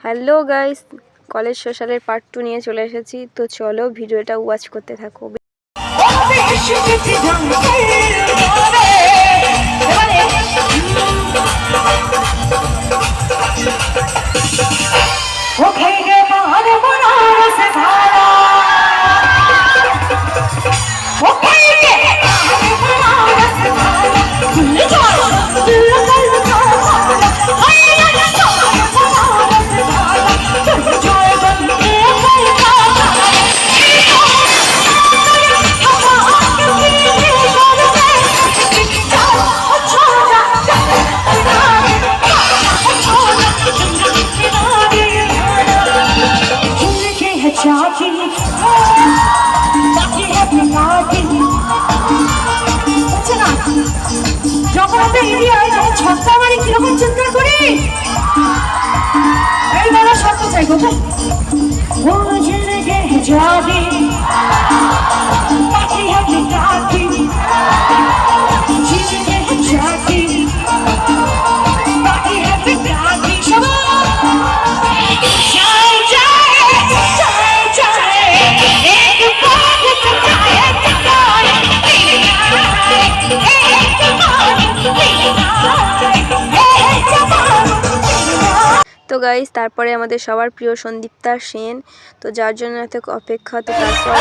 Hello guys, college সোশ্যালের part 2 নিয়ে চলে এসেছি। তো চলো ভিডিওটা ওয়াচ করতে থাকো। যখন আমরা ইন্ডিয়ায় যখন ছক্কা মারি কিরকম চিন্তা করি, এই বলা শর্ত চাই কোথায় যাবি পাখি হাতে ডাকি যাকি পাখি হাতে ডাকি তো গাইস, তারপরে আমাদের সবার প্রিয় সন্দীপ্তা সেন, তো যার জন্য এত অপেক্ষা। তো তারপর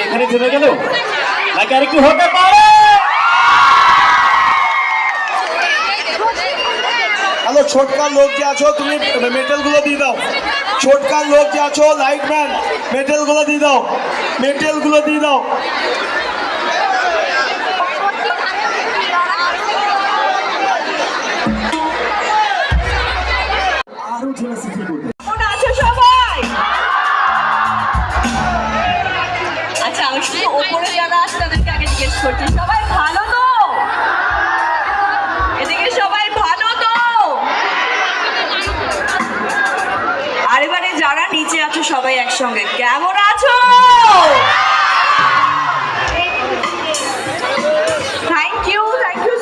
এখানে থেমে গেল নাকি আর একটু হতে পারে? হ্যালো, ছোটকার লোক যে আছো তুমি মেটেল গুলো দিয়ে দাও। ছোটকার লোক যে আছো লাইটম্যান, মেটেল গুলো দিয়ে দাও, মেটেল গুলো দিয়ে দাও। আরো জোরে সিটি করবে। কেমন আছো সবাই? আচ্ছা, আমি শুধু ওপরে যারা আছে তাদেরকে আগে জিজ্ঞেস করছি, সবাই ভালো তো? এদিকে সবাই ভালো তো? আর এবারে যারা নিচে আছো সবাই একসঙ্গে কেমন আছো? থ্যাংক ইউ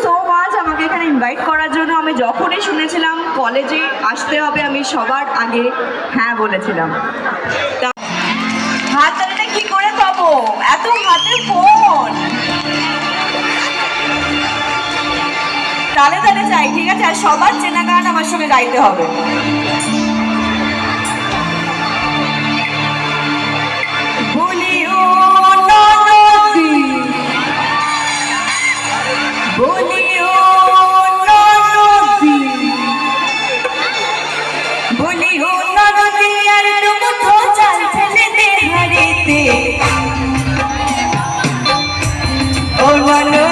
সো মাচ আমাকে এখানে ইনভাইট করার জন্য। আমি যখনই শুনেছিলাম কলেজে আসতে হবে আমি সবার আগে হ্যাঁ বলেছিলাম। হাত তালিটা কি করে পাবো? এত হাতে ফোন। তালে তালে চাই, ঠিক আছে? আর সবার চেনা গান আমার সঙ্গে গাইতে হবে। বলিও ননদি, বলিও ননদি, বলিও ননদি, আর মুঠো চাল ফেলে দে হারিতে ও বলো